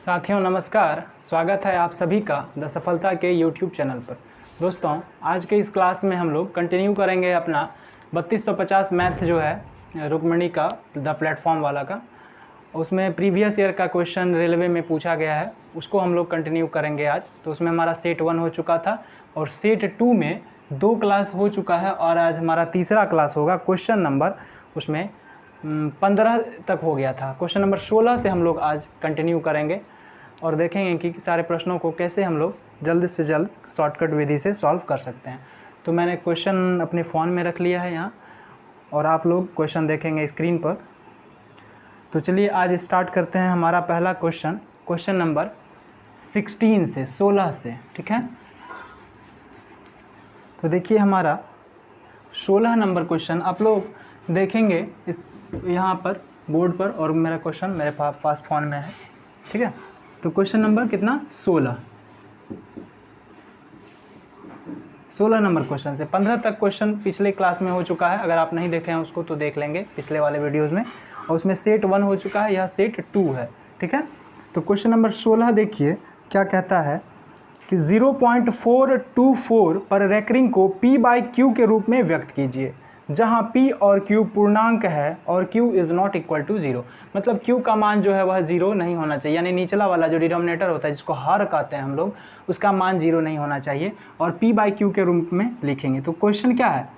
साथियों नमस्कार, स्वागत है आप सभी का द सफलता के YouTube चैनल पर। दोस्तों आज के इस क्लास में हम लोग कंटिन्यू करेंगे अपना 3250 मैथ जो है रुक्मणी का द प्लेटफॉर्म वाला का। उसमें प्रीवियस ईयर का क्वेश्चन रेलवे में पूछा गया है, उसको हम लोग कंटिन्यू करेंगे आज। तो उसमें हमारा सेट 1 हो चुका था और सेट 2 में 2 क्लास हो चुका है और आज हमारा तीसरा क्लास होगा। क्वेश्चन नंबर उसमें 15 तक हो गया था। क्वेश्चन नंबर 16 से हम लोग आज कंटिन्यू करेंगे और देखेंगे कि सारे प्रश्नों को कैसे हम लोग जल्द से जल्द शॉर्टकट विधि से सॉल्व कर सकते हैं। तो मैंने क्वेश्चन अपने फ़ोन में रख लिया है यहाँ और आप लोग क्वेश्चन देखेंगे स्क्रीन पर। तो चलिए आज स्टार्ट करते हैं हमारा पहला क्वेश्चन नंबर 16 से, ठीक है। तो देखिए हमारा 16 नंबर क्वेश्चन आप लोग देखेंगे यहाँ पर बोर्ड पर और मेरा क्वेश्चन मेरे पास फ़ोन में है, ठीक है। तो क्वेश्चन नंबर कितना 16 नंबर क्वेश्चन से 15 तक क्वेश्चन पिछले क्लास में हो चुका है। अगर आप नहीं देखे हैं उसको तो देख लेंगे पिछले वाले वीडियोज़ में। और उसमें सेट 1 हो चुका है, यह सेट 2 है, ठीक है। तो क्वेश्चन नंबर 16 देखिए क्या कहता है कि 0.424 पर रेकरिंग को P/Q के रूप में व्यक्त कीजिए, जहां P और Q पूर्णांक है और Q is not equal to 0। मतलब Q का मान जो है वह 0 नहीं होना चाहिए, यानी निचला वाला जो डिनोमिनेटर होता है जिसको हर कहते हैं हम लोग, उसका मान 0 नहीं होना चाहिए और P/Q के रूप में लिखेंगे। तो क्वेश्चन क्या है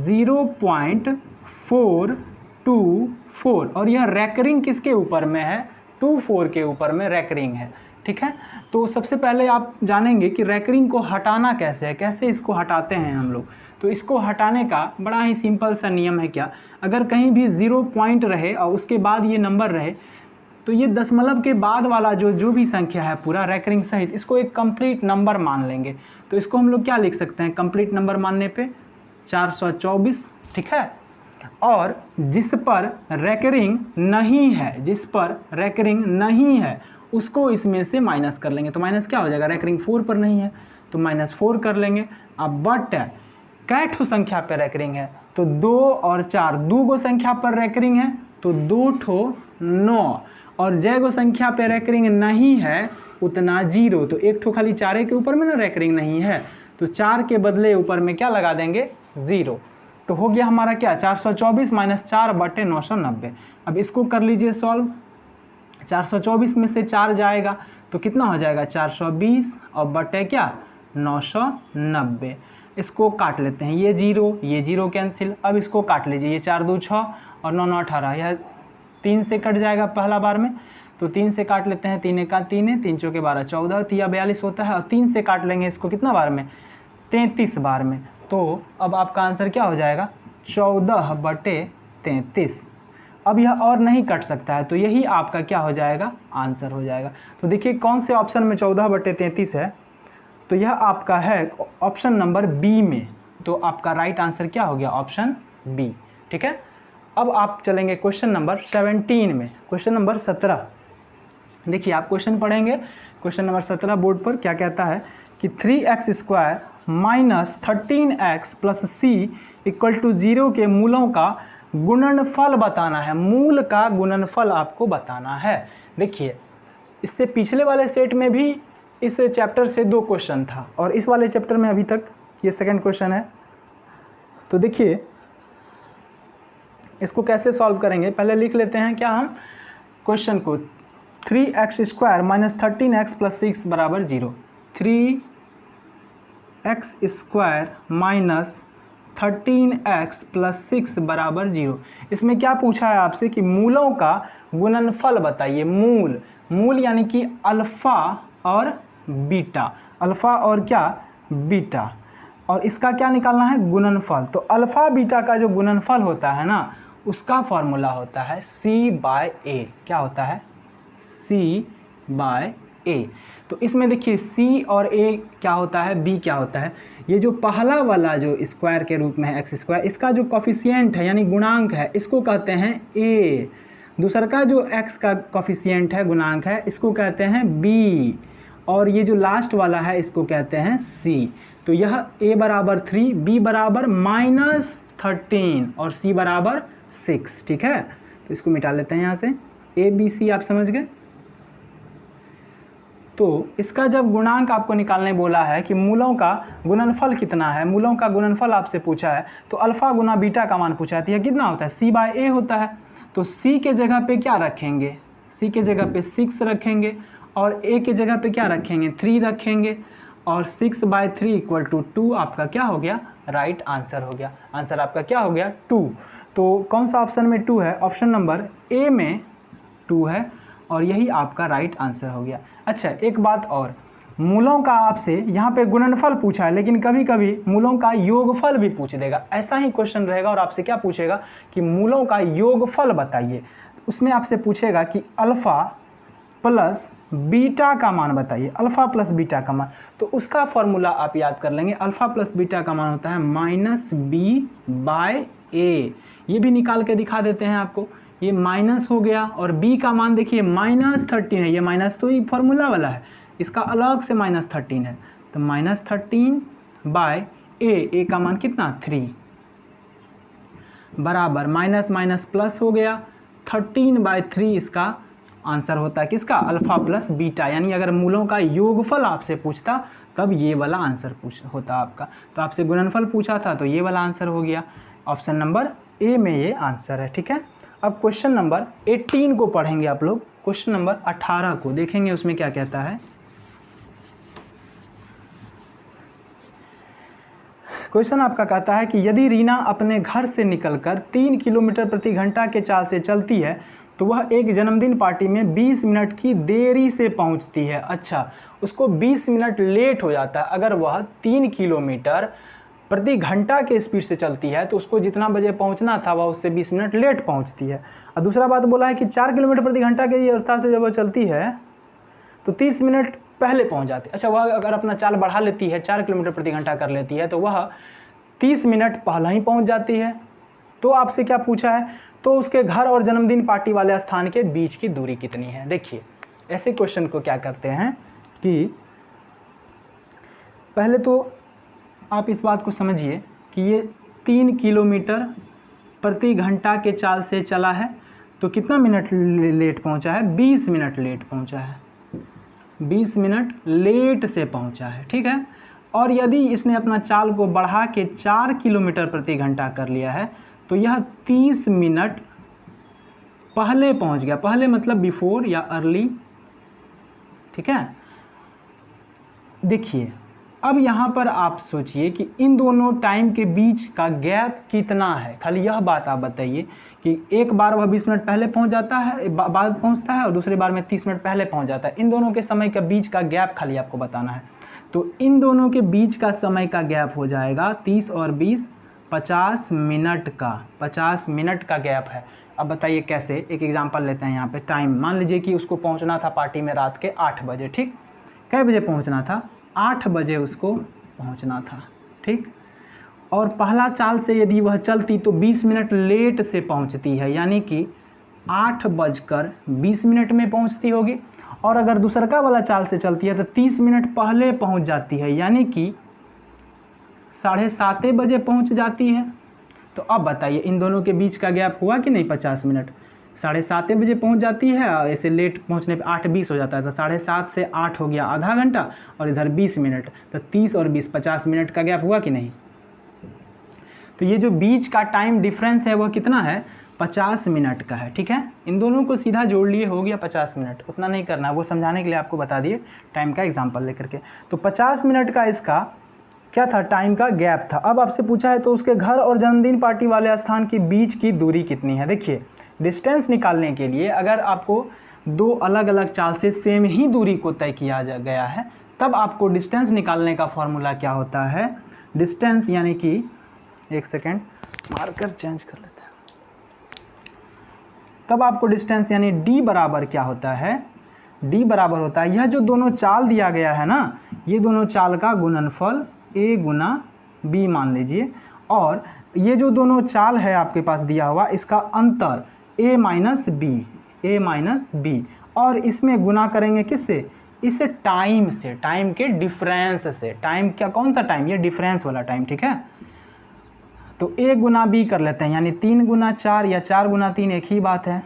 0.424 और यह रेकरिंग किसके ऊपर में है 24 के ऊपर में रेकरिंग है, ठीक है। तो सबसे पहले आप जानेंगे कि रेकरिंग को हटाना कैसे है, कैसे इसको हटाते हैं हम लोग। तो इसको हटाने का बड़ा ही सिंपल सा नियम है। क्या अगर कहीं भी 0 पॉइंट रहे और उसके बाद ये नंबर रहे तो ये दशमलव के बाद वाला जो भी संख्या है पूरा रेकरिंग सहित इसको एक कंप्लीट नंबर मान लेंगे। तो इसको हम लोग क्या लिख सकते हैं कंप्लीट नंबर मानने पे 424, ठीक है। और जिस पर रेकरिंग नहीं है उसको इसमें से माइनस कर लेंगे। तो माइनस क्या हो जाएगा, रेकरिंग 4 पर नहीं है तो -4 कर लेंगे। अब बट कैठो संख्या पर रेकरिंग है तो 2 और 4 दो गो संख्या पर रेकरिंग है तो 2 ठो 9 और जय गो संख्या पे रेकरिंग नहीं है उतना 0। तो एक ठो खाली 4 के ऊपर में ना रेकरिंग नहीं है तो 4 के बदले ऊपर में क्या लगा देंगे 0। तो हो गया हमारा क्या 424 - 4 बटे 990। अब इसको कर लीजिए सॉल्व। 424 में से 4 जाएगा तो कितना हो जाएगा 420 और बटे क्या 990। इसको काट लेते हैं, ये 0 कैंसिल। अब इसको काट लीजिए, ये 4 2 6 और 9 9 18, यह 3 से कट जाएगा पहला बार में। तो 3 से काट लेते हैं, 3 1 3 है, 3 4 12 14, 3 42 होता है। और 3 से काट लेंगे इसको कितना बार में 33 बार में। तो अब आपका आंसर क्या हो जाएगा 14 बटे 33। अब यह और नहीं कट सकता है तो यही आपका क्या हो जाएगा आंसर हो जाएगा। तो देखिए कौन से ऑप्शन में 14 बटे 33 है, तो यह आपका है ऑप्शन नंबर बी में। तो आपका राइट आंसर क्या हो गया ऑप्शन बी, ठीक है। अब आप चलेंगे क्वेश्चन नंबर 17 में। क्वेश्चन नंबर 17 देखिए आप क्वेश्चन पढ़ेंगे। क्वेश्चन नंबर 17 बोर्ड पर क्या कहता है कि 3x² - 13x + c = 0 के मूलों का गुणनफल बताना है। मूल का गुणनफल आपको बताना है। देखिए इससे पिछले वाले सेट में भी इस चैप्टर से 2 क्वेश्चन था और इस वाले चैप्टर में अभी तक ये सेकंड क्वेश्चन है। तो देखिए इसको कैसे सॉल्व करेंगे, पहले लिख लेते हैं क्या हम क्वेश्चन को 3x² - 13x + 6 = 0। 3x² - 13x + 6 = 0। इसमें क्या पूछा है आपसे कि मूलों का गुणनफल बताइए। मूल यानी कि अल्फ़ा और बीटा, अल्फ़ा और क्या बीटा, और इसका क्या निकालना है गुणनफल। तो अल्फ़ा बीटा का जो गुणनफल होता है ना उसका फॉर्मूला होता है C/A। क्या होता है C/A। तो इसमें देखिए C और A क्या होता है, B क्या होता है। ये जो पहला वाला जो स्क्वायर के रूप में है x², इसका जो कॉफिशिएंट है यानी गुणांक है इसको कहते हैं A। दूसरा का जो x का कॉफिशिएंट है गुणांक है इसको कहते हैं B। और ये जो लास्ट वाला है इसको कहते हैं C। तो यह A = 3, B = -13 और C = 6, ठीक है। तो इसको मिटा लेते हैं यहाँ से। A B C आप समझ गए। तो इसका जब गुणांक आपको निकालने बोला है कि मूलों का गुणनफल कितना है, मूलों का गुणनफल आपसे पूछा है, तो अल्फ़ा गुना बीटा का मान पूछा है, तो यह कितना होता है, c/a होता है। तो c के जगह पे क्या रखेंगे, c के जगह पे 6 रखेंगे और a के जगह पे क्या रखेंगे, 3 रखेंगे और 6/3 = 2 आपका क्या हो गया, राइट आंसर हो गया। आंसर आपका क्या हो गया, 2। तो कौन सा ऑप्शन में 2 है, ऑप्शन नंबर ए में 2 है और यही आपका राइट आंसर हो गया। अच्छा एक बात और, मूलों का आपसे यहाँ पे गुणनफल पूछा है, लेकिन कभी कभी मूलों का योगफल भी पूछ देगा। ऐसा ही क्वेश्चन रहेगा और आपसे क्या पूछेगा कि मूलों का योगफल बताइए। उसमें आपसे पूछेगा कि अल्फ़ा प्लस बीटा का मान बताइए, अल्फ़ा प्लस बीटा का मान। तो उसका फॉर्मूला आप याद कर लेंगे, अल्फ़ा प्लस बीटा का मान होता है -b/a। ये भी निकाल के दिखा देते हैं आपको, ये माइनस हो गया और b का मान देखिए -13 है, ये माइनस तो ये फॉर्मूला वाला है, इसका अलग से -13 है, तो -13/a, a का मान कितना 3 बराबर माइनस माइनस प्लस हो गया 13/3 इसका आंसर होता है किसका, अल्फ़ा प्लस बीटा। यानी अगर मूलों का योगफल आपसे पूछता तब ये वाला आंसर होता आपका। तो आपसे गुणनफल पूछा था तो ये वाला आंसर हो गया, ऑप्शन नंबर ए में ये आंसर है। ठीक है, अब क्वेश्चन नंबर 18 को पढ़ेंगे आप लोग। क्वेश्चन नंबर 18 को देखेंगे, उसमें क्या कहता है। क्वेश्चन आपका कहता है कि यदि रीना अपने घर से निकलकर 3 किलोमीटर प्रति घंटा के चाल से चलती है तो वह एक जन्मदिन पार्टी में 20 मिनट की देरी से पहुंचती है। अच्छा, उसको 20 मिनट लेट हो जाता है। अगर वह 3 किलोमीटर प्रति घंटा के स्पीड से चलती है तो उसको जितना बजे पहुंचना था वह उससे 20 मिनट लेट पहुंचती है। और दूसरा बात बोला है कि 4 किलोमीटर प्रति घंटा के रफ्तार से जब वह चलती है तो 30 मिनट पहले पहुंच जाती है। अच्छा, वह अगर अपना चाल बढ़ा लेती है, 4 किलोमीटर प्रति घंटा कर लेती है तो वह 30 मिनट पहले ही पहुंच जाती है। तो आपसे क्या पूछा है, तो उसके घर और जन्मदिन पार्टी वाले स्थान के बीच की दूरी कितनी है। देखिए ऐसे क्वेश्चन को क्या करते हैं कि पहले तो आप इस बात को समझिए कि ये 3 किलोमीटर प्रति घंटा के चाल से चला है तो कितना मिनट लेट पहुंचा है, 20 मिनट लेट पहुंचा है, 20 मिनट लेट से पहुंचा है। ठीक है, और यदि इसने अपना चाल को बढ़ा के 4 किलोमीटर प्रति घंटा कर लिया है तो यह 30 मिनट पहले पहुंच गया। पहले मतलब बिफोर या अर्ली। ठीक है, देखिए अब यहाँ पर आप सोचिए कि इन दोनों टाइम के बीच का गैप कितना है। खाली यह बात आप बताइए कि एक बार वह 20 मिनट पहले पहुँच जाता है, बाद पहुँचता है और दूसरे बार में 30 मिनट पहले पहुँच जाता है। इन दोनों के समय का बीच का गैप खाली आपको बताना है। तो इन दोनों के बीच का समय का गैप हो जाएगा 30 और 20 50 मिनट का, 50 मिनट का गैप है। अब बताइए कैसे, एक एग्जांपल लेते हैं यहाँ पे। टाइम मान लीजिए कि उसको पहुँचना था पार्टी में रात के 8 बजे। ठीक, कै बजे पहुँचना था, 8 बजे उसको पहुँचना था। ठीक, और पहला चाल से यदि वह चलती तो 20 मिनट लेट से पहुँचती है, यानी कि 8:20 में पहुँचती होगी। और अगर दूसरका वाला चाल से चलती है तो 30 मिनट पहले पहुँच जाती है, यानी कि 7:30 बजे पहुँच जाती है। तो अब बताइए इन दोनों के बीच का गैप हुआ कि नहीं, 50 मिनट। 7:30 बजे पहुंच जाती है, ऐसे लेट पहुंचने पे 8:20 हो जाता है, तो 7:30 से 8 हो गया आधा घंटा और इधर 20 मिनट, तो 30 और 20 50 मिनट का गैप हुआ कि नहीं। तो ये जो बीच का टाइम डिफरेंस है वह कितना है, 50 मिनट का है। ठीक है, इन दोनों को सीधा जोड़ लिए हो गया 50 मिनट, उतना नहीं करना, वो समझाने के लिए आपको बता दिए टाइम का एग्जाम्पल लेकर के। तो 50 मिनट का इसका क्या था, टाइम का गैप था। अब आपसे पूछा है तो उसके घर और जन्मदिन पार्टी वाले स्थान के बीच की दूरी कितनी है। देखिए डिस्टेंस निकालने के लिए अगर आपको दो अलग अलग चाल से सेम ही दूरी को तय किया गया है तब आपको डिस्टेंस निकालने का फॉर्मूला क्या होता है, डिस्टेंस यानी कि एक सेकेंड मार्कर चेंज कर लेते हैं, तब आपको डिस्टेंस यानी d बराबर क्या होता है, d बराबर होता है यह जो दोनों चाल दिया गया है ना, ये दोनों चाल का गुणनफल a गुना b मान लीजिए, और ये जो दोनों चाल है आपके पास दिया हुआ इसका अंतर a माइनस बी, और इसमें गुना करेंगे किससे, इसे टाइम से, टाइम के डिफरेंस से। टाइम क्या, कौन सा टाइम, ये डिफरेंस वाला टाइम। ठीक है, तो a गुना b कर लेते हैं, यानी 3 गुना 4 या 4 गुना 3 एक ही बात है।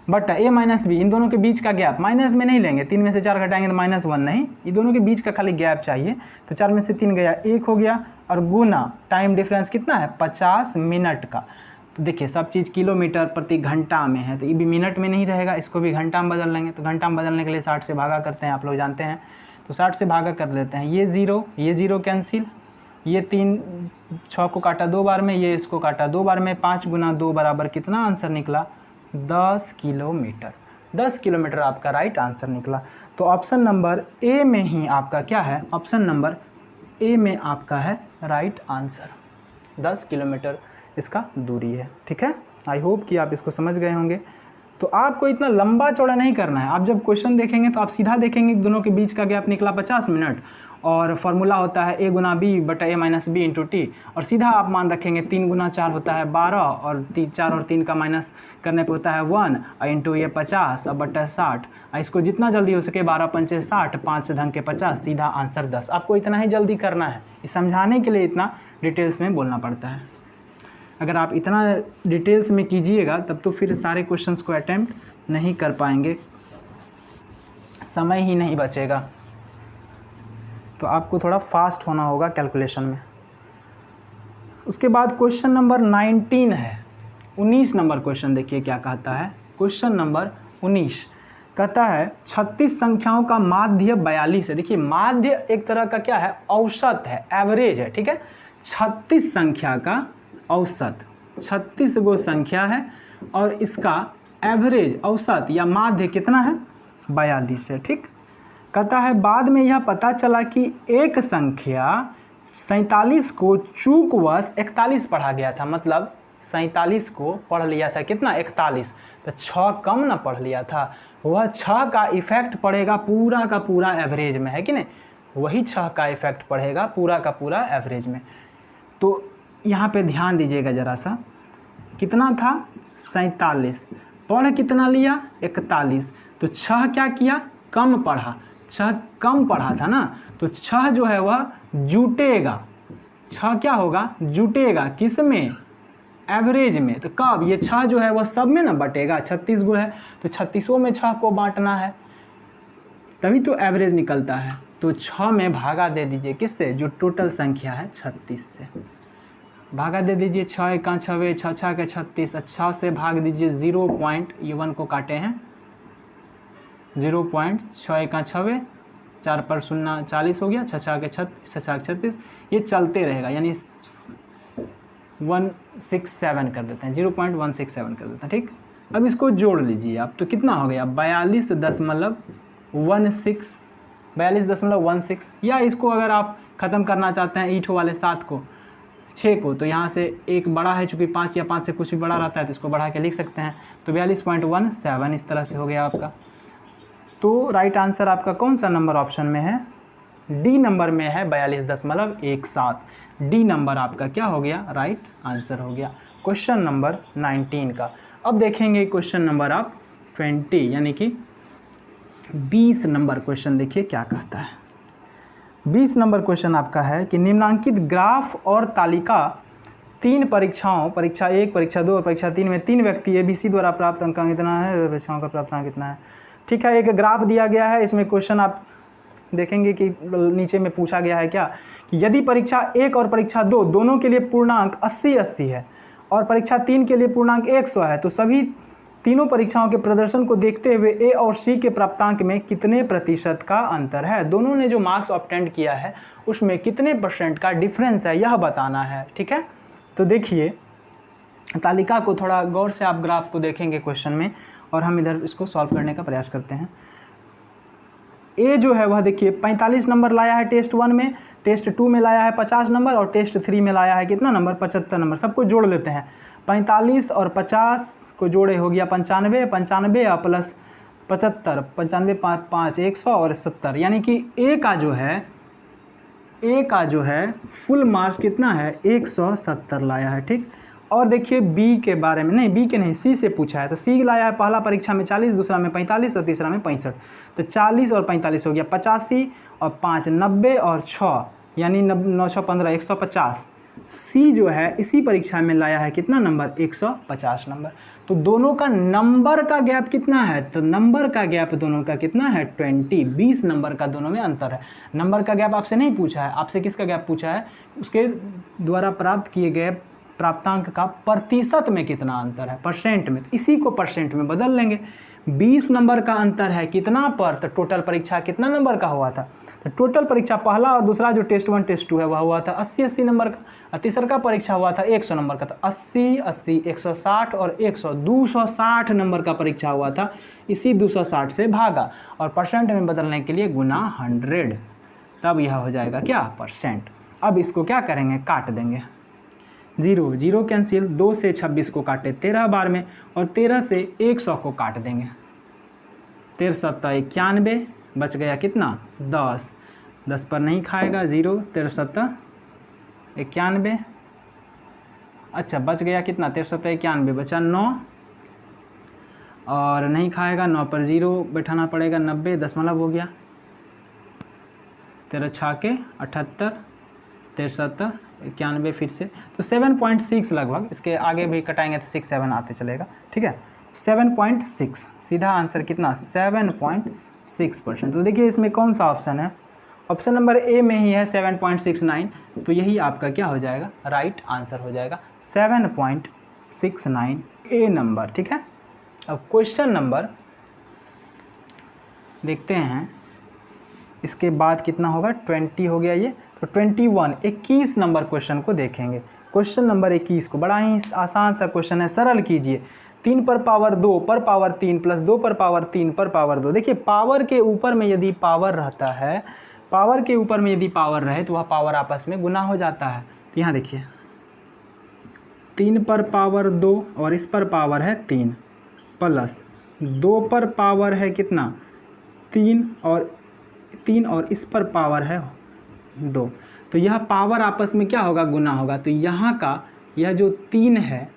बट ए माइनस बी, इन दोनों के बीच का गैप माइनस में नहीं लेंगे, 3 में से 4 घटाएंगे तो -1 नहीं, इन दोनों के बीच का खाली गैप चाहिए। तो 4 में से 3 गया 1 हो गया, और गुना टाइम डिफरेंस कितना है 50 मिनट का। तो देखिए सब चीज़ किलोमीटर प्रति घंटा में है, तो ये भी मिनट में नहीं रहेगा, इसको भी घंटा में बदल लेंगे। तो घंटा में बदलने के लिए 60 से भागा करते हैं, आप लोग जानते हैं, तो 60 से भागा कर देते हैं। ये ज़ीरो कैंसिल, ये 3 6 को काटा 2 बार में, ये इसको काटा 2 बार में, 5 गुना 2 बराबर कितना आंसर निकला 10 किलोमीटर। 10 किलोमीटर आपका राइट आंसर निकला। तो ऑप्शन नंबर ए में ही आपका क्या है, ऑप्शन नंबर ए में आपका है राइट आंसर, 10 किलोमीटर इसका दूरी है। ठीक है, आई होप कि आप इसको समझ गए होंगे। तो आपको इतना लंबा चौड़ा नहीं करना है, आप जब क्वेश्चन देखेंगे तो आप सीधा देखेंगे दोनों के बीच का गैप निकला 50 मिनट, और फार्मूला होता है a गुना बी बटा a minus B into T, और सीधा आप मान रखेंगे 3 गुना 4 होता है 12, और 4 और 3 का माइनस करने पे होता है 1, इंटू ये 50 और बटा 60। इसको जितना जल्दी हो सके 12 पंचे 60, 5 धन के 50, सीधा आंसर 10। आपको इतना ही जल्दी करना है, इस समझाने के लिए इतना डिटेल्स में बोलना पड़ता है। अगर आप इतना डिटेल्स में कीजिएगा तब तो फिर सारे क्वेश्चंस को अटैम्प्ट नहीं कर पाएंगे, समय ही नहीं बचेगा। तो आपको थोड़ा फास्ट होना होगा कैलकुलेशन में। उसके बाद क्वेश्चन नंबर 19 है, 19 नंबर क्वेश्चन देखिए क्या कहता है। क्वेश्चन नंबर 19 कहता है 36 संख्याओं का माध्य 42 है। देखिए माध्य एक तरह का क्या है, औसत है, एवरेज है। ठीक है, 36 संख्या का औसत, 36 गो संख्या है और इसका एवरेज औसत या माध्य कितना है 42 है। ठीक, कहता है बाद में यह पता चला कि एक संख्या 47 को चूकवश 41 पढ़ा गया था, मतलब 47 को पढ़ लिया था कितना 41, तो 6 कम ना पढ़ लिया था, वह 6 का इफेक्ट पड़ेगा पूरा का पूरा एवरेज में, है कि नहीं, वही 6 का इफेक्ट पड़ेगा पूरा का पूरा एवरेज में। तो यहाँ पे ध्यान दीजिएगा ज़रा सा, कितना था 47, पढ़ कितना लिया 41, तो 6 क्या किया कम पढ़ा, 6 कम पढ़ा था ना, तो 6 जो है वह जुटेगा, 6 क्या होगा जुटेगा, किस में एवरेज में। तो कब ये 6 जो है वह सब में ना बटेगा, 36 गो है तो 36 में 6 को बांटना है, तभी तो एवरेज निकलता है। तो 6 में भागा दे दीजिए किससे, जो टोटल संख्या है 36 से भागा दे दीजिए, 6 1 6 6 6 के 36, 6 से भाग दीजिए 0.1 को काटे हैं 0.6 1 6, 4 पर 0 40 हो गया, 6 6 के 36, 6 36, ये चलते रहेगा, यानी 167 कर देते हैं, 0.167 कर देते हैं। ठीक, अब इसको जोड़ लीजिए आप, तो कितना हो गया 42.16, 42.16, या इसको अगर आप ख़त्म करना चाहते हैं ईंटों वाले 7 को 6 को, तो यहाँ से एक बड़ा है, चूँकि 5 या 5 से कुछ भी बड़ा रहता है तो इसको बढ़ा के लिख सकते हैं, तो 42.17 इस तरह से हो गया आपका। तो राइट आंसर आपका कौन सा नंबर ऑप्शन में है, डी नंबर में है 42.17, डी नंबर आपका क्या हो गया राइट आंसर हो गया क्वेश्चन नंबर 19 का। अब देखेंगे क्वेश्चन नंबर आप 20 यानी कि 20 नंबर क्वेश्चन, देखिए क्या कहता है। 20 नंबर क्वेश्चन आपका है कि निम्नांकित ग्राफ और तालिका 3 परीक्षाओं, परीक्षा 1, परीक्षा 2 और परीक्षा 3 में 3 व्यक्ति ABC द्वारा प्राप्त अंक कितना है, परीक्षाओं का प्राप्त अंक कितना है। ठीक है, एक ग्राफ दिया गया है, इसमें क्वेश्चन आप देखेंगे कि नीचे में पूछा गया है क्या, कि यदि परीक्षा 1 और परीक्षा 2 दोनों के लिए पूर्णांक 80-80 है और परीक्षा 3 के लिए पूर्णांक 100 है, तो सभी तीनों परीक्षाओं के प्रदर्शन को देखते हुए ए और सी के प्राप्तांक में कितने प्रतिशत का अंतर है, दोनों ने जो मार्क्स ऑब्टेंड किया है उसमें कितने % का डिफरेंस है, यह बताना है। ठीक है, तो देखिए तालिका को थोड़ा गौर से आप ग्राफ को देखेंगे क्वेश्चन में, और हम इधर इसको सॉल्व करने का प्रयास करते हैं। ए जो है वह देखिए 45 नंबर लाया है टेस्ट 1 में, टेस्ट 2 में लाया है 50 नंबर, और टेस्ट 3 में लाया है कितना नंबर 75 नंबर। सबको जोड़ लेते हैं, 45 और 50 को जोड़े हो गया 95, 95 और प्लस 75, 95 5 100 और 70, यानी कि ए का जो है फुल मार्क्स कितना है 170 लाया है। ठीक, और देखिए बी के बारे में, नहीं बी के नहीं सी से पूछा है, तो सी लाया है पहला परीक्षा में 40, दूसरा में 45 और तीसरा में 65, तो 40 और 45 हो गया 85 और 5 90 और 6 यानी 9 6 15 150, सी जो है इसी परीक्षा में लाया है कितना नंबर, 150 नंबर। तो दोनों का नंबर का गैप कितना है, तो नंबर का गैप दोनों का कितना है 20 नंबर का दोनों में अंतर है। नंबर का गैप आपसे नहीं पूछा है, आपसे किसका गैप पूछा है, उसके द्वारा प्राप्त किए गए प्राप्तांक का प्रतिशत में कितना अंतर है, परसेंट में। इसी को परसेंट में बदल लेंगे। 20 नंबर का अंतर है कितना पर, तो टोटल परीक्षा कितना नंबर का हुआ था, तो टोटल परीक्षा पहला और दूसरा जो टेस्ट 1 टेस्ट 2 है वह हुआ था 80 नंबर का, और तीसरा का परीक्षा हुआ था 100 नंबर का। तो 80 80 160 और 100 260 नंबर का परीक्षा हुआ था। इसी 260 से भागा और परसेंट में बदलने के लिए गुना 100, तब यह हो जाएगा क्या, परसेंट। अब इसको क्या करेंगे, काट देंगे। 0 0 कैंसिल, 2 से 26 को काटे 13 बार में, और 13 से 100 को काट देंगे। 13 7 91, बच गया कितना 10, 10 पर नहीं खाएगा 0, 13 7 91, अच्छा बच गया कितना 13 7 91, बचा 9, और नहीं खाएगा 9 पर 0 बैठाना पड़ेगा 90, दशमलव हो गया, 13 6 78, 13 7 91 फिर से, तो 7.6 लगभग। इसके आगे भी कटाएंगे तो 6 7 आते चलेगा, ठीक है। 7.6 सीधा आंसर कितना 7.6%। तो देखिए इसमें कौन सा ऑप्शन है, ऑप्शन नंबर ए में ही है 7.69, तो यही आपका क्या हो जाएगा, राइट आंसर हो जाएगा 7.69 ए नंबर, ठीक है। अब क्वेश्चन नंबर देखते हैं, इसके बाद कितना होगा 20 हो गया ये, तो 21 नंबर क्वेश्चन को देखेंगे। क्वेश्चन नंबर 21 को, बड़ा ही आसान सा क्वेश्चन है, सरल कीजिए। 3 पर पावर 2 पर पावर 3 प्लस 2 पर पावर 3 पर पावर 2। देखिए पावर के ऊपर में यदि पावर रहता है, पावर के ऊपर में यदि पावर रहे तो वह पावर आपस में गुना हो जाता है। तो यहाँ देखिए 3 पर पावर 2 और इस पर पावर है 3, प्लस 2 पर पावर है कितना 3 और इस पर पावर है 2, तो यह पावर आपस में क्या होगा, गुना होगा। तो यहाँ का यह जो 3 है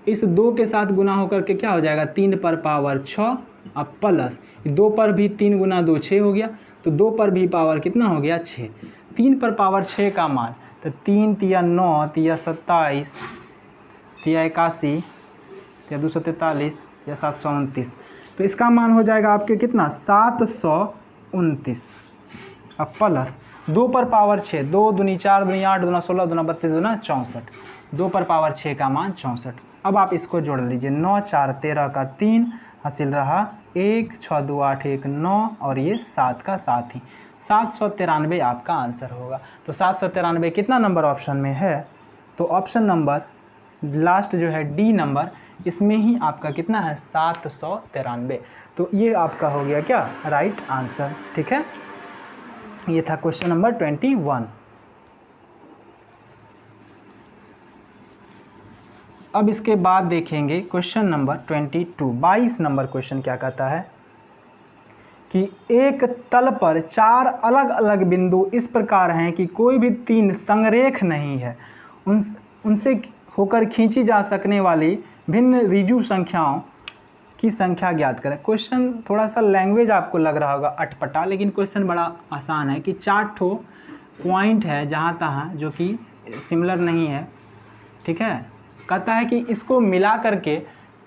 इस 2 के साथ गुना होकर के क्या हो जाएगा 3 पर पावर 6, अब प्लस 2 पर भी 3 गुना 2 6 हो गया, तो 2 पर भी पावर कितना हो गया 6। 3 पर पावर 6 का मान, तो 3 तिया 9 तिया 27 तिया 81 तिया 243 या 729, तो इसका मान हो जाएगा आपके कितना 729। अब प्लस 2 पर पावर 6, 2 दूनी 4 दूनी 8 दूना 16 दूना 32 दूना 64, 2 पर पावर 6 का मान 64। अब आप इसको जोड़ लीजिए, 9 4 13 का 3 हासिल रहा 1, 6 2 8 1 9, और ये 7 का 7 ही, 793 आपका आंसर होगा। तो 793 कितना नंबर ऑप्शन में है, तो ऑप्शन नंबर लास्ट जो है डी नंबर, इसमें ही आपका कितना है 793। तो ये आपका हो गया क्या, राइट आंसर, ठीक है। ये था क्वेश्चन नंबर 21। अब इसके बाद देखेंगे क्वेश्चन नंबर 22 नंबर क्वेश्चन क्या कहता है कि एक तल पर 4 अलग अलग बिंदु इस प्रकार हैं कि कोई भी 3 संरेख नहीं है, उनसे होकर खींची जा सकने वाली भिन्न रिजु संख्याओं की संख्या ज्ञात करें। क्वेश्चन थोड़ा सा लैंग्वेज आपको लग रहा होगा अटपटा, लेकिन क्वेश्चन बड़ा आसान है कि 4 ठो पॉइंट है जहाँ तहाँ जो कि सिमिलर नहीं है, ठीक है। कहता है कि इसको मिला करके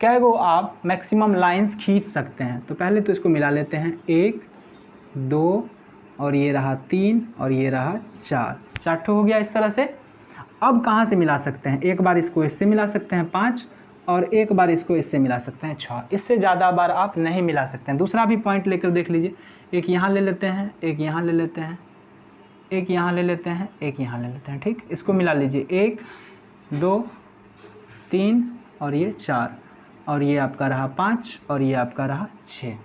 कै गो आप मैक्सिमम लाइंस खींच सकते हैं। तो पहले तो इसको मिला लेते हैं, 1 2 और ये रहा 3 और ये रहा 4 ठो हो गया इस तरह से। अब कहाँ से मिला सकते हैं, एक बार इसको इससे मिला सकते हैं 5, और एक बार इसको इससे मिला सकते हैं 6, इससे ज़्यादा बार आप नहीं मिला सकते हैं। दूसरा भी पॉइंट लेकर देख लीजिए, एक यहाँ ले लेते हैं, एक यहाँ ले लेते हैं, एक यहाँ ले लेते हैं, एक यहाँ ले लेते हैं, ठीक। इसको मिला लीजिए, 1 2 3 और ये 4, और ये आपका रहा 5 और ये आपका रहा 6।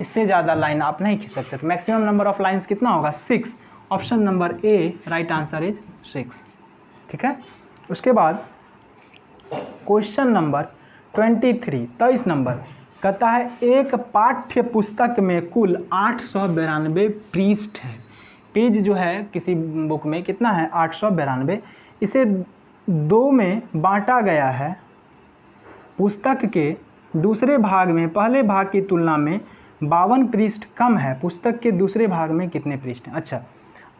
इससे ज़्यादा लाइन आप नहीं खींच सकते। तो मैक्सिमम नंबर ऑफ लाइंस कितना होगा 6। Option number A right answer is 6, ठीक है। उसके बाद क्वेश्चन नंबर 23 नंबर कहता है एक पाठ्य पुस्तक में कुल 892 पृष्ठ है। पेज जो है किसी बुक में कितना है 892। इसे 2 में बांटा गया है। पुस्तक के दूसरे भाग में पहले भाग की तुलना में 52 पृष्ठ कम है। पुस्तक के दूसरे भाग में कितने पृष्ठ हैं। अच्छा,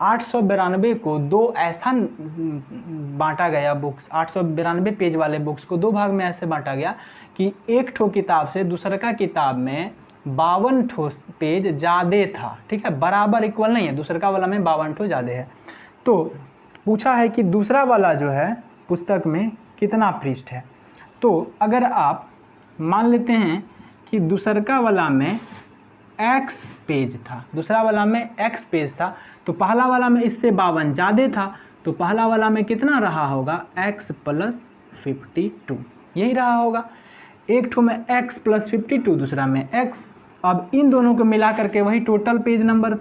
892 को दो ऐसा बांटा गया, बुक्स 892 पेज वाले बुक्स को दो भाग में ऐसे बांटा गया कि एक ठो किताब से दूसरे का किताब में 52 ठो पेज ज़्यादा था, ठीक है, बराबर इक्वल नहीं है, दूसरे का वाला में 52 ठो ज़्यादा है। तो पूछा है कि दूसरा वाला जो है पुस्तक में कितना पृष्ठ है। तो अगर आप मान लेते हैं कि दूसरका वाला में x पेज था, दूसरा वाला में x पेज था, तो पहला वाला में इससे 52 ज़्यादा था, तो पहला वाला में कितना रहा होगा x + 52, यही रहा होगा। एक ठो में x + 52, दूसरा में x। अब इन दोनों को मिला करके वही टोटल पेज नंबर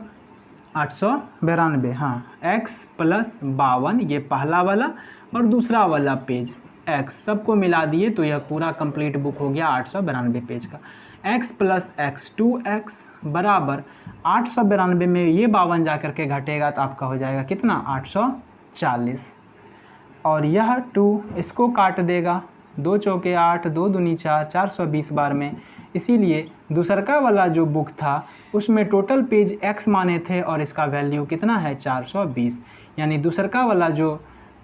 892, हाँ, x + 52 ये पहला वाला और दूसरा वाला पेज x, सबको मिला दिए तो यह पूरा कंप्लीट बुक हो गया 892 पेज का। x + x 2x बराबर 892 में ये 52 जा करके घटेगा तो आपका हो जाएगा कितना 840, और यह 2 इसको काट देगा, 2 चौके 8, 2 दूनी 4, 420 बार में। इसीलिए दूसरका वाला जो बुक था उसमें टोटल पेज x माने थे और इसका वैल्यू कितना है 420, यानी दूसरका वाला जो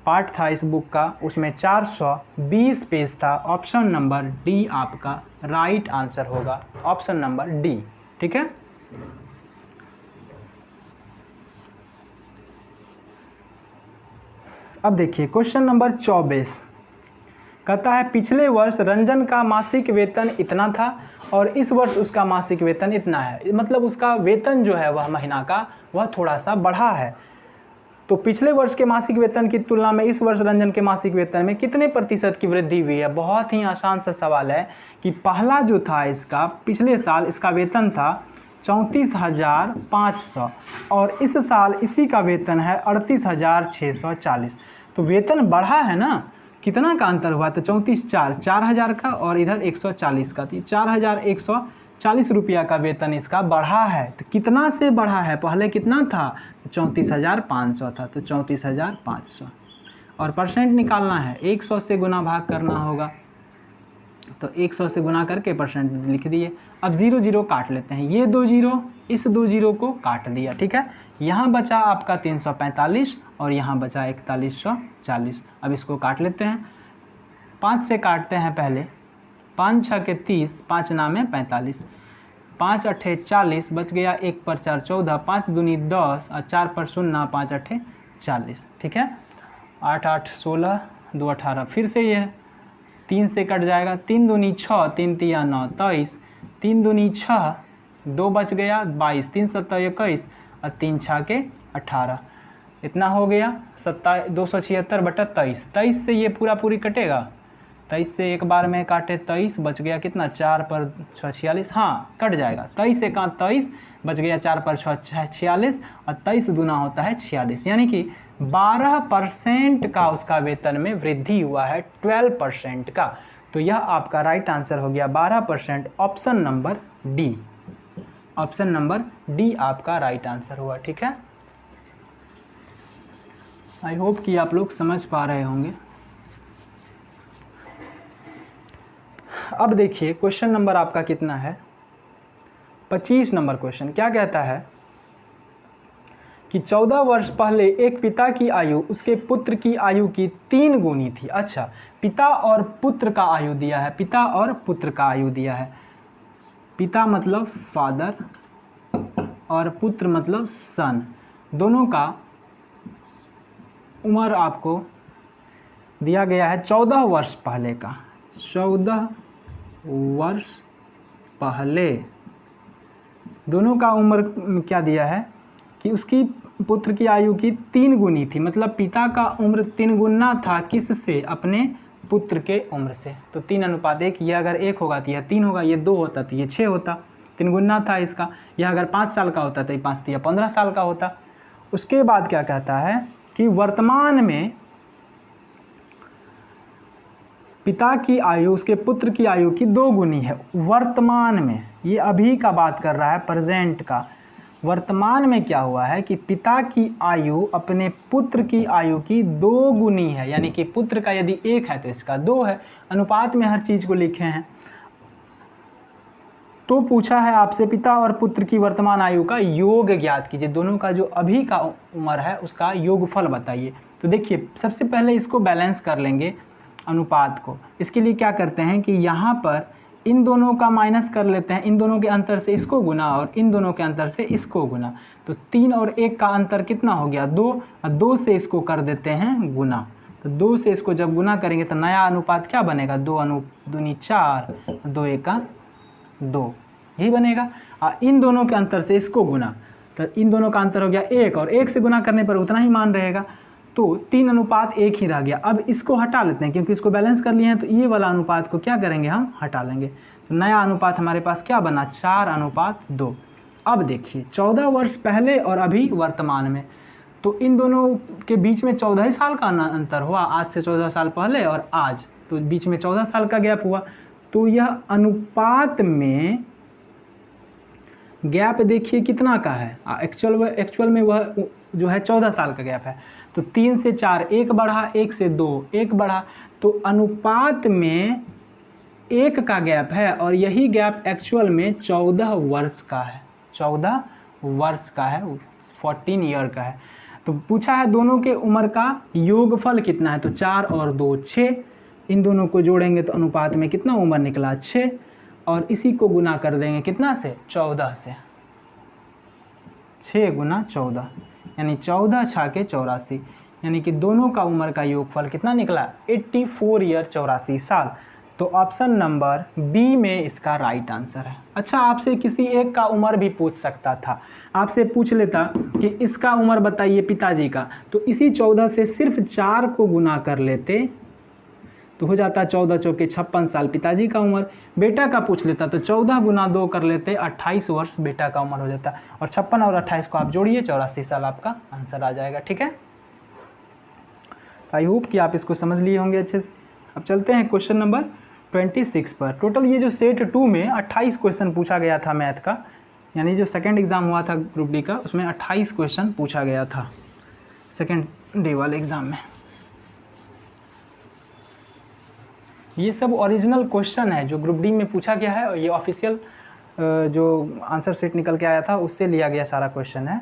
पार्ट था इस बुक का उसमें 420 पेज था। ऑप्शन नंबर डी आपका राइट आंसर होगा, ऑप्शन नंबर डी, ठीक है। अब देखिए क्वेश्चन नंबर 24 कहता है पिछले वर्ष रंजन का मासिक वेतन इतना था और इस वर्ष उसका मासिक वेतन इतना है, मतलब उसका वेतन जो है वह महीना का वह थोड़ा सा बढ़ा है। तो पिछले वर्ष के मासिक वेतन की तुलना में इस वर्ष रंजन के मासिक वेतन में कितने प्रतिशत की वृद्धि हुई है। बहुत ही आसान सा सवाल है कि पहला जो था इसका पिछले साल इसका वेतन था 34,500 और इस साल इसी का वेतन है 38,640, तो वेतन बढ़ा है ना। कितना का अंतर हुआ तो 4,000 का और इधर 140 का, तो 4,140 रुपया का वेतन इसका बढ़ा है। तो कितना से बढ़ा है, पहले कितना था 34,500 था, तो 34,500 और परसेंट निकालना है 100 से गुना भाग करना होगा, तो 100 से गुना करके परसेंट लिख दिए। अब 0 0 काट लेते हैं, ये 2 0 इस 2 0 को काट दिया, ठीक है। यहाँ बचा आपका 345 और यहाँ बचा 4140। अब इसको काट लेते हैं, 5 से काटते हैं पहले, 5 6 के 30, 5 नामे 45, 5 8 40, बच गया 1 पर 4 14, 5 दूनी 10 और 4 पर 0, 5 8 40, ठीक है। 8 8 16, 2 18, फिर से ये 3 से कट जाएगा, 3 दूनी 6, 3 तिया 9 23, 3 दूनी 6, 2 बच गया 22, 3 7 21 और 3 6 के 18, इतना हो गया 276/23। 23 से ये पूरी कटेगा, 23 से एक बार में काटे 23, बच गया कितना 4 पर 6 46, हाँ कट जाएगा, 23 से 23 बच गया 4 पर 6 46 और 23 दूना होता है 46, यानी कि 12% का उसका वेतन में वृद्धि हुआ है 12% का। तो यह आपका राइट आंसर हो गया 12%, option number D, option number D आपका राइट आंसर हुआ, ठीक है। आई होप कि आप लोग समझ पा रहे होंगे। अब देखिए क्वेश्चन नंबर आपका कितना है, 25 नंबर क्वेश्चन। क्या कहता है कि 14 वर्ष पहले एक पिता की आयु उसके पुत्र की आयु की 3 गुनी थी। अच्छा, पिता और पुत्र का आयु दिया है, पिता और पुत्र का आयु दिया है। पिता मतलब फादर और पुत्र मतलब सन, दोनों का उम्र आपको दिया गया है 14 वर्ष पहले का। 14 वर्ष पहले दोनों का उम्र क्या दिया है कि उसकी पुत्र की आयु की 3 गुनी थी, मतलब पिता का उम्र 3 गुना था किससे, अपने पुत्र के उम्र से। तो 3:1, ये अगर 1 होगा तो यह 3 होगा, ये 2 होता तो ये 6 होता, 3 गुना था इसका। यह अगर 5 साल का होता तो ये 5 या 15 साल का होता। उसके बाद क्या कहता है कि वर्तमान में पिता की आयु उसके पुत्र की आयु की 2 गुनी है। वर्तमान में, ये अभी का बात कर रहा है, प्रेजेंट का। वर्तमान में क्या हुआ है कि पिता की आयु अपने पुत्र की आयु की 2 गुनी है, यानी कि पुत्र का यदि 1 है तो इसका 2 है। अनुपात में हर चीज़ को लिखे हैं। तो पूछा है आपसे पिता और पुत्र की वर्तमान आयु का योग ज्ञात कीजिए। दोनों का जो अभी का उम्र है उसका योगफल बताइए। तो देखिए सबसे पहले इसको बैलेंस कर लेंगे अनुपात को। इसके लिए क्या करते हैं कि यहाँ पर इन दोनों का माइनस कर लेते हैं, इन दोनों के अंतर से इसको गुना और इन दोनों के अंतर से इसको गुना। तो 3 और 1 का अंतर कितना हो गया 2, और 2 से इसको कर देते हैं गुना। तो 2 से इसको जब गुना करेंगे तो नया अनुपात क्या बनेगा 2 दूनी 4, 2 एका 2, यही बनेगा। और इन दोनों के अंतर से इसको गुना, तो इन दोनों का अंतर हो गया 1 और 1 से गुना करने पर उतना ही मान रहेगा। तो 3 अनुपात 1 ही रह गया। अब इसको हटा लेते हैं क्योंकि इसको बैलेंस कर लिए हैं, तो ये वाला अनुपात को क्या करेंगे हम हटा लेंगे। तो नया अनुपात हमारे पास क्या बना 4:2। अब देखिए 14 वर्ष पहले और अभी वर्तमान में, तो इन दोनों के बीच में 14 साल का अंतर हुआ, आज से 14 साल पहले और आज, तो बीच में 14 साल का गैप हुआ। तो यह अनुपात में गैप देखिए कितना का है, एक्चुअल में वह जो है 14 साल का गैप है। तो 3 से 4 1 बढ़ा, 1 से 2 1 बढ़ा, तो अनुपात में 1 का गैप है और यही गैप एक्चुअल में 14 वर्ष का है, 14 वर्ष का है, 14 ईयर का है। तो पूछा है दोनों के उम्र का योगफल कितना है, तो 4 और 2 6, इन दोनों को जोड़ेंगे तो अनुपात में कितना उम्र निकला 6, और इसी को गुना कर देंगे कितना से 14 से, 6 गुना 14 यानी 14 छाके 84, यानी कि दोनों का उम्र का योगफल कितना निकला 84 ईयर 84 साल। तो ऑप्शन नंबर बी में इसका राइट आंसर है। अच्छा आपसे किसी एक का उम्र भी पूछ सकता था, आपसे पूछ लेता कि इसका उम्र बताइए पिताजी का, तो इसी 14 से सिर्फ 4 को गुना कर लेते तो हो जाता 14 चौके 56 साल पिताजी का उम्र। बेटा का पूछ लेता तो 14 गुना 2 कर लेते 28 वर्ष बेटा का उम्र हो जाता, और 56 और 28 को आप जोड़िए 84 साल आपका आंसर आ जाएगा। ठीक है, आई होप कि आप इसको समझ लिए होंगे अच्छे से। अब चलते हैं क्वेश्चन नंबर 26 पर। टोटल ये जो सेट 2 में 28 क्वेश्चन पूछा गया था मैथ का, यानी जो सेकेंड एग्ज़ाम हुआ था ग्रुप डी का उसमें 28 क्वेश्चन पूछा गया था सेकेंड डे वाले एग्ज़ाम में। ये सब ओरिजिनल क्वेश्चन है जो ग्रुप डी में पूछा गया है, और ये ऑफिशियल जो आंसर शीट निकल के आया था उससे लिया गया सारा क्वेश्चन है।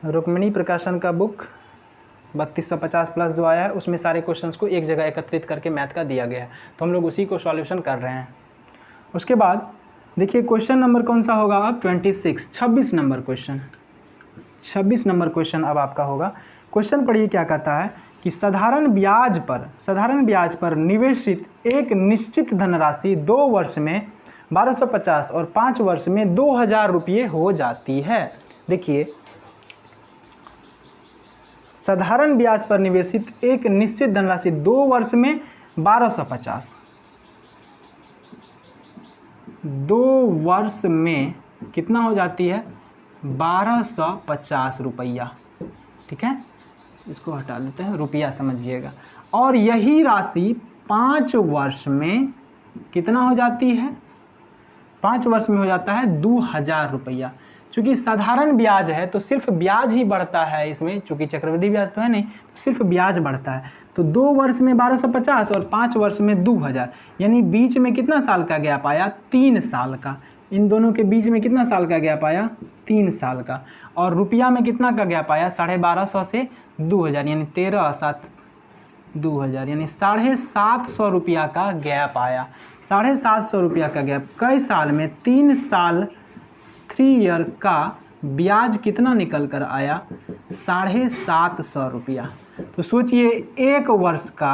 रुक्मिणी प्रकाशन का बुक 3250 प्लस जो आया है उसमें सारे क्वेश्चंस को एक जगह एकत्रित करके मैथ का दिया गया है, तो हम लोग उसी को सॉल्यूशन कर रहे हैं। उसके बाद देखिए क्वेश्चन नंबर कौन सा होगा अब 26 नंबर क्वेश्चन, 26 नंबर क्वेश्चन अब आपका होगा। क्वेश्चन पढ़िए क्या कहता है कि साधारण ब्याज पर निवेशित एक निश्चित धनराशि 2 वर्ष में 1250 और 5 वर्ष में 2000 रुपये हो जाती है। देखिए साधारण ब्याज पर निवेशित एक निश्चित धनराशि 2 वर्ष में 1250, 2 वर्ष में कितना हो जाती है 1250 रुपया। ठीक है, इसको हटा देते हैं, रुपया समझिएगा। और यही राशि 5 वर्ष में कितना हो जाती है, 5 वर्ष में हो जाता है 2000 रुपया। चूँकि साधारण ब्याज है तो सिर्फ ब्याज ही बढ़ता है इसमें, चूँकि चक्रवृद्धि ब्याज तो है नहीं, तो सिर्फ ब्याज बढ़ता है। तो 2 वर्ष में 1250 और 5 वर्ष में 2000, यानी बीच में कितना साल का गैप आया 3 साल का। इन दोनों के बीच में कितना साल का गैप आया 3 साल का। और रुपया में कितना का गैप आया 1250 से 2000, यानी 13 7 2000, यानी 750 रुपया का गैप आया। 750 रुपया का गैप कई साल में 3 साल 3 ईयर का ब्याज कितना निकल कर आया 750 रुपया। तो सोचिए 1 वर्ष का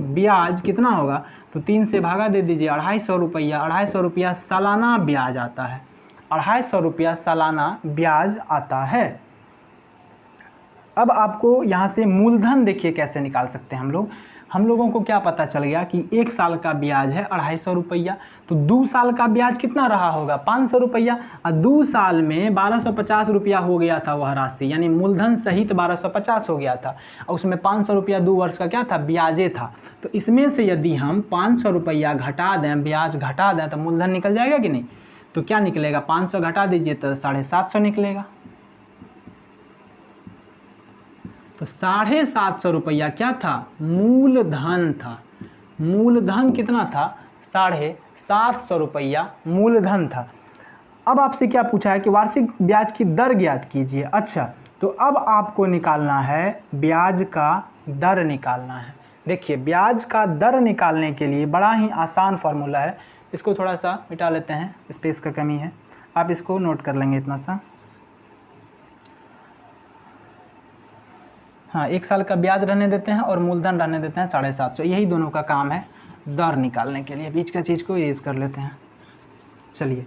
ब्याज कितना होगा, तो 3 से भागा दे दीजिए 250 रुपया। 250 रुपया सालाना ब्याज आता है, 250 रुपया सालाना ब्याज आता है। अब आपको यहाँ से मूलधन देखिए कैसे निकाल सकते हैं हम लोगों को क्या पता चल गया कि 1 साल का ब्याज है 250 रुपया, तो 2 साल का ब्याज कितना रहा होगा 500 रुपया, और 2 साल में 1250 रुपया हो गया था वह राशि, यानी मूलधन सहित 1250 हो गया था, और उसमें 500 रुपया 2 वर्ष का क्या था ब्याजे था। तो इसमें से यदि हम 500 रुपया घटा दें, ब्याज घटा दें, तो मूलधन निकल जाएगा कि नहीं। तो क्या निकलेगा 500 घटा दीजिए तो 750 निकलेगा। तो 750 रुपया क्या था मूलधन था। मूलधन कितना था 700 रुपया मूलधन था। अब आपसे क्या पूछा है कि वार्षिक ब्याज की दर ज्ञात कीजिए। अच्छा, तो अब आपको निकालना है ब्याज का दर निकालना है। देखिए, ब्याज का दर निकालने के लिए बड़ा ही आसान फार्मूला है। इसको थोड़ा सा मिटा लेते हैं, स्पेस का कमी है, आप इसको नोट कर लेंगे इतना सा। हाँ, 1 साल का ब्याज रहने देते हैं और मूलधन रहने देते हैं 750। यही दोनों का काम है दर निकालने के लिए। बीच का चीज़ को इरेज कर लेते हैं। चलिए,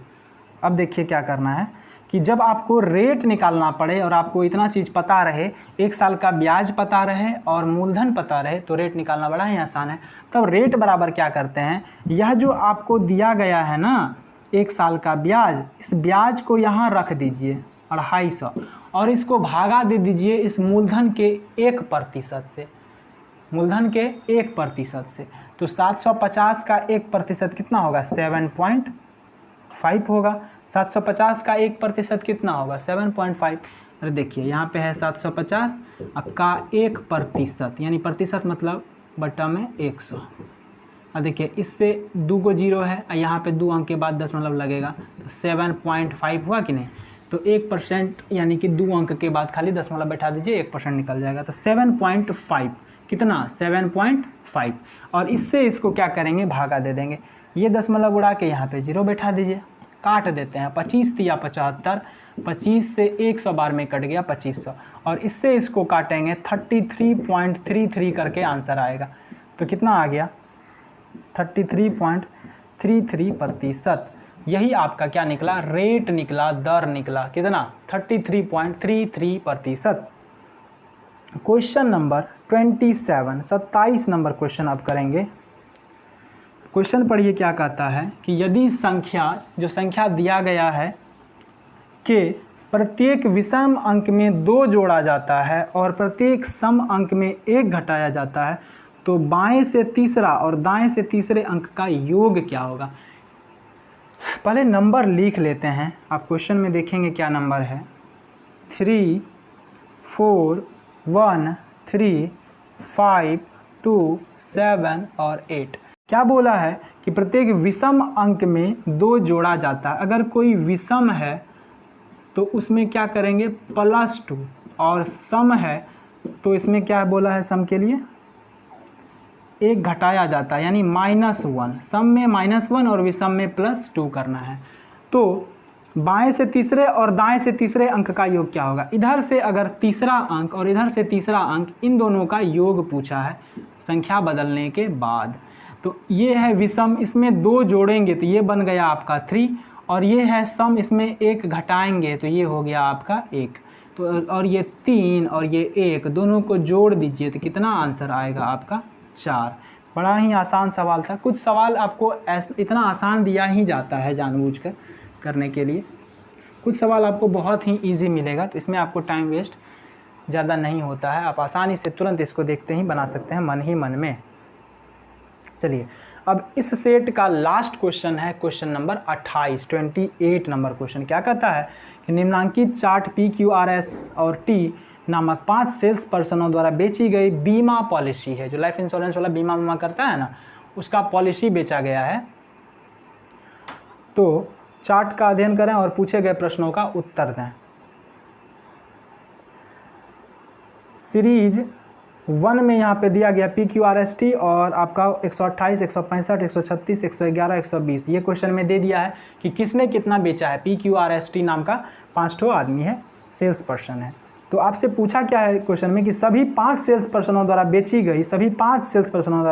अब देखिए क्या करना है कि जब आपको रेट निकालना पड़े और आपको इतना चीज़ पता रहे, 1 साल का ब्याज पता रहे और मूलधन पता रहे, तो रेट निकालना बड़ा ही आसान है। तब रेट बराबर क्या करते हैं, यह जो आपको दिया गया है ना 1 साल का ब्याज, इस ब्याज को यहाँ रख दीजिए 250 और इसको भागा दे दीजिए इस मूलधन के 1% से, मूलधन के 1% से। तो 750 का 1% कितना होगा, 7.5 होगा। 750 का 1% कितना होगा, 7.5। अरे देखिए, यहाँ पे है 750 का 1%, यानी प्रतिशत मतलब बटा में 100। और देखिए, इससे 2 को 0 है, यहाँ पे 2 अंक के बाद दशमलव लगेगा, तो 7.5 हुआ कि नहीं। तो 1% यानी कि 2 अंक के बाद खाली दशमलव बैठा दीजिए, 1% निकल जाएगा। तो 7.5 कितना, 7.5। और इससे इसको क्या करेंगे, भागा दे देंगे। ये दशमलव उड़ा के यहाँ पे 0 बैठा दीजिए, काट देते हैं। 25 या 75, 25 से 100 बार में कट गया 2500, और इससे इसको काटेंगे 33.33 करके आंसर आएगा। तो कितना आ गया, 33.33%। यही आपका क्या निकला, रेट निकला, दर निकला। कितना, 33.33%। क्वेश्चन नंबर 27 नंबर क्वेश्चन आप करेंगे। क्वेश्चन पढ़िए क्या कहता है कि यदि जो संख्या दिया गया है कि प्रत्येक विषम अंक में 2 जोड़ा जाता है और प्रत्येक सम अंक में 1 घटाया जाता है, तो बाएं से तीसरा और दाएं से तीसरे अंक का योग क्या होगा। पहले नंबर लिख लेते हैं, आप क्वेश्चन में देखेंगे क्या नंबर है, 3 4 1 3 5 2 7 और 8। क्या बोला है कि प्रत्येक विषम अंक में 2 जोड़ा जाता है। अगर कोई विषम है तो उसमें क्या करेंगे, +2, और सम है तो इसमें क्या बोला है, सम के लिए 1 घटाया जाता है, यानी -1। सम में -1 और विषम में +2 करना है। तो बाएं से तीसरे और दाएं से तीसरे अंक का योग क्या होगा। इधर से अगर तीसरा अंक और इधर से तीसरा अंक, इन दोनों का योग पूछा है संख्या बदलने के बाद। तो ये है विषम, इसमें 2 जोड़ेंगे तो ये बन गया आपका 3, और ये है सम, इसमें 1 घटाएंगे तो ये हो गया आपका 1। तो और ये 3 और ये 1 दोनों को जोड़ दीजिए तो कितना आंसर आएगा आपका, 4। बड़ा ही आसान सवाल था। कुछ सवाल आपको इतना आसान दिया ही जाता है जानबूझकर करने के लिए, कुछ सवाल आपको बहुत ही इजी मिलेगा, तो इसमें आपको टाइम वेस्ट ज़्यादा नहीं होता है। आप आसानी से तुरंत इसको देखते ही बना सकते हैं मन ही मन में। चलिए, अब इस सेट का लास्ट क्वेश्चन है क्वेश्चन नंबर 28 नंबर क्वेश्चन। क्या कहता है कि निम्नांकित चार्ट PQRS और T नामक 5 सेल्स पर्सनों द्वारा बेची गई बीमा पॉलिसी है। जो लाइफ इंश्योरेंस वाला बीमा करता है ना, उसका पॉलिसी बेचा गया है। तो चार्ट का अध्ययन करें और पूछे गए प्रश्नों का उत्तर दें। सीरीज 1 में यहाँ पे दिया गया PQRST और आपका 128, 165, 136, 111, 120। ये क्वेश्चन में दे दिया है कि किसने कितना बेचा है। PQRST नाम का 5 आदमी है, सेल्स पर्सन है। तो आपसे पूछा क्या है क्वेश्चन में कि सभी 5 सेल्स पर्सनों द्वारा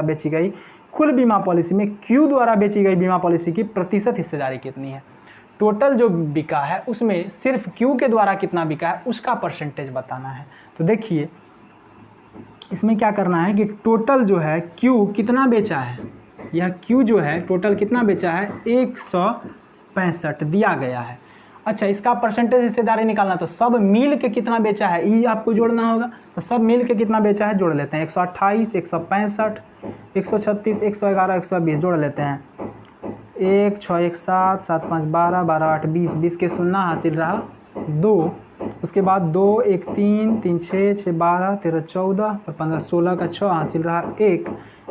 बेची गई कुल बीमा पॉलिसी में Q द्वारा बेची गई बीमा पॉलिसी की प्रतिशत हिस्सेदारी कितनी है। टोटल जो बिका है उसमें सिर्फ Q के द्वारा कितना बिका है उसका परसेंटेज बताना है। तो देखिए, इसमें क्या करना है कि टोटल जो है Q कितना बेचा है, यह Q जो है टोटल कितना बेचा है, 165 दिया गया है। अच्छा, इसका परसेंटेज हिस्सेदारी निकालना, तो सब मिल के कितना बेचा है ये आपको जोड़ना होगा। तो सब मिल के कितना बेचा है जोड़ लेते हैं, 128, 165, 136, 111, 120 जोड़ लेते हैं। 1 6 1 7 7 5 12 12 8 20 20 के 0 हासिल रहा 2, उसके बाद 2 1 3 3 6 6 12 13 14 और 15 16 का 6 हासिल रहा 1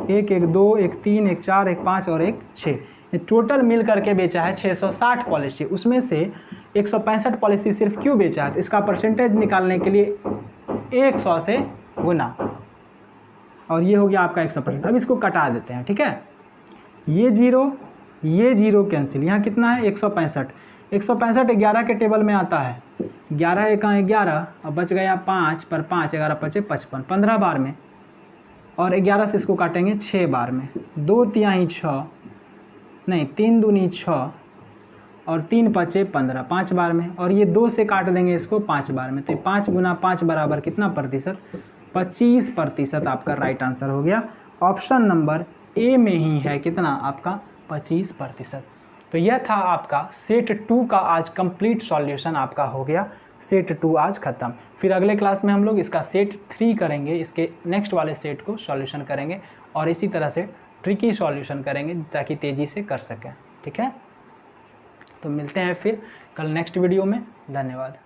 1 1 2 1 3 1 4 1 5 और 1 6। टोटल मिल करके बेचा है 660 पॉलिसी, उसमें से 165 पॉलिसी सिर्फ क्यों बेचा है, तो इसका परसेंटेज निकालने के लिए 100 से गुना, और ये हो गया आपका 100%। अब इसको कटा देते हैं, ठीक है। ये जीरो कैंसिल, यहाँ कितना है 165, 165 11 के टेबल में आता है, 11 एक 11, अब बच गया 5 पर 5, 11 5 55, 15 बार में, और 11 से इसको काटेंगे 6 बार में, 2 तिहाई 6 नहीं 3 दूनी 6 और 3 5 15, 5 बार में, और ये 2 से काट देंगे इसको 5 बार में, तो 5 गुना 5 बराबर कितना प्रतिशत, 25% आपका राइट आंसर हो गया। ऑप्शन नंबर ए में ही है कितना आपका 25%। तो यह था आपका सेट 2 का आज कंप्लीट सॉल्यूशन आपका हो गया। सेट 2 आज ख़त्म। फिर अगले क्लास में हम लोग इसका सेट 3 करेंगे, इसके नेक्स्ट वाले सेट को सॉल्यूशन करेंगे और इसी तरह से ट्रिकी सॉल्यूशन करेंगे ताकि तेज़ी से कर सकें, ठीक है। तो मिलते हैं फिर कल नेक्स्ट वीडियो में। धन्यवाद।